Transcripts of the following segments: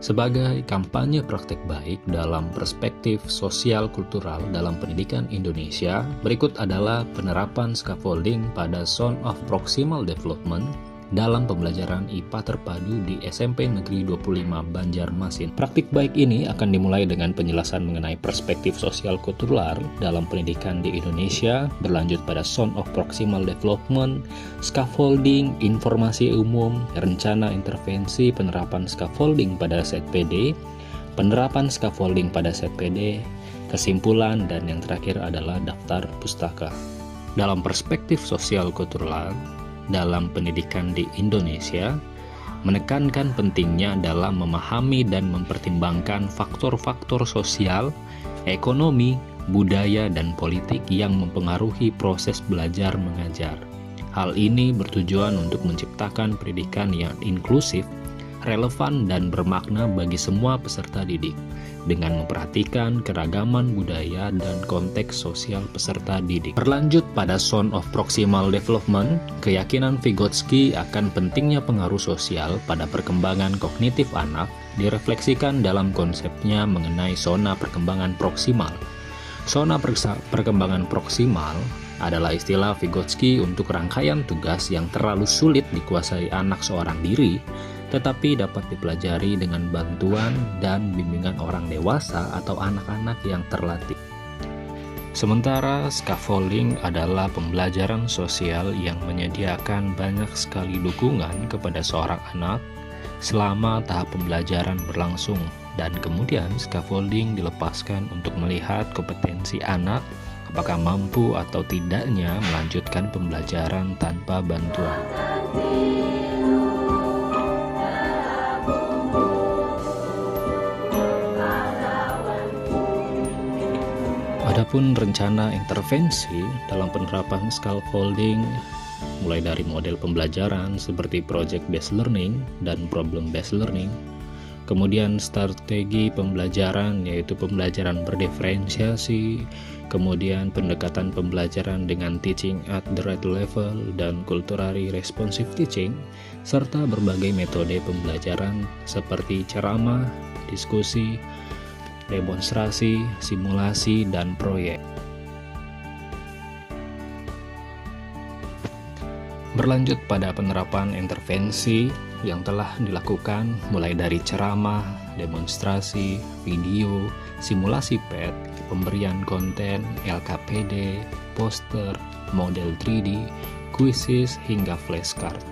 Sebagai kampanye praktek baik dalam perspektif sosial kultural dalam pendidikan Indonesia, berikut adalah penerapan scaffolding pada Zone of Proximal Development dalam pembelajaran IPA terpadu di SMP Negeri 25 Banjarmasin. Praktik baik ini akan dimulai dengan penjelasan mengenai perspektif sosial kultural dalam pendidikan di Indonesia, berlanjut pada Zone of Proximal Development, scaffolding, informasi umum, rencana intervensi penerapan scaffolding pada ZPD, penerapan scaffolding pada ZPD, kesimpulan, dan yang terakhir adalah daftar pustaka. Dalam perspektif sosial kultural dalam pendidikan di Indonesia, menekankan pentingnya dalam memahami dan mempertimbangkan faktor-faktor sosial, ekonomi, budaya, dan politik yang mempengaruhi proses belajar mengajar. Hal ini bertujuan untuk menciptakan pendidikan yang inklusif, relevan, dan bermakna bagi semua peserta didik, dengan memperhatikan keragaman budaya dan konteks sosial peserta didik. Berlanjut pada Zone of Proximal Development, keyakinan Vygotsky akan pentingnya pengaruh sosial pada perkembangan kognitif anak direfleksikan dalam konsepnya mengenai zona perkembangan proksimal. Zona perkembangan proksimal adalah istilah Vygotsky untuk rangkaian tugas yang terlalu sulit dikuasai anak seorang diri, tetapi dapat dipelajari dengan bantuan dan bimbingan orang dewasa atau anak-anak yang terlatih. Sementara scaffolding adalah pembelajaran sosial yang menyediakan banyak sekali dukungan kepada seorang anak selama tahap pembelajaran berlangsung, dan kemudian scaffolding dilepaskan untuk melihat kompetensi anak, apakah mampu atau tidaknya melanjutkan pembelajaran tanpa bantuan. Adapun rencana intervensi dalam penerapan scaffolding mulai dari model pembelajaran seperti project based learning dan problem based learning, kemudian strategi pembelajaran yaitu pembelajaran berdiferensiasi, kemudian pendekatan pembelajaran dengan teaching at the right level dan culturally responsive teaching, serta berbagai metode pembelajaran seperti ceramah, diskusi, demonstrasi, simulasi, dan proyek. Berlanjut pada penerapan intervensi yang telah dilakukan mulai dari ceramah, demonstrasi, video, simulasi PET, pemberian konten, LKPD, poster, model 3D, kuisis, hingga flashcard.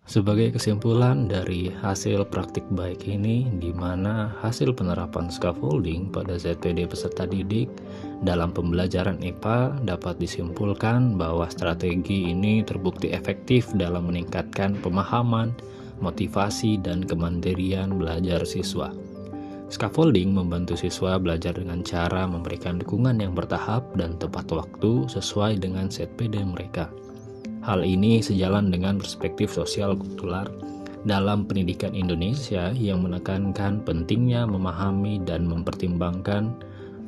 Sebagai kesimpulan dari hasil praktik baik ini, di mana hasil penerapan scaffolding pada ZPD peserta didik dalam pembelajaran IPA dapat disimpulkan bahwa strategi ini terbukti efektif dalam meningkatkan pemahaman, motivasi, dan kemandirian belajar siswa. Scaffolding membantu siswa belajar dengan cara memberikan dukungan yang bertahap dan tepat waktu sesuai dengan ZPD mereka. Hal ini sejalan dengan perspektif sosial kultural dalam pendidikan Indonesia yang menekankan pentingnya memahami dan mempertimbangkan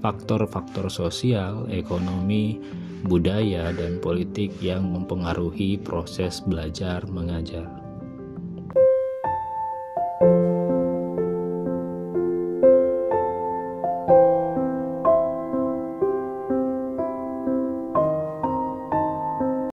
faktor-faktor sosial, ekonomi, budaya, dan politik yang mempengaruhi proses belajar mengajar.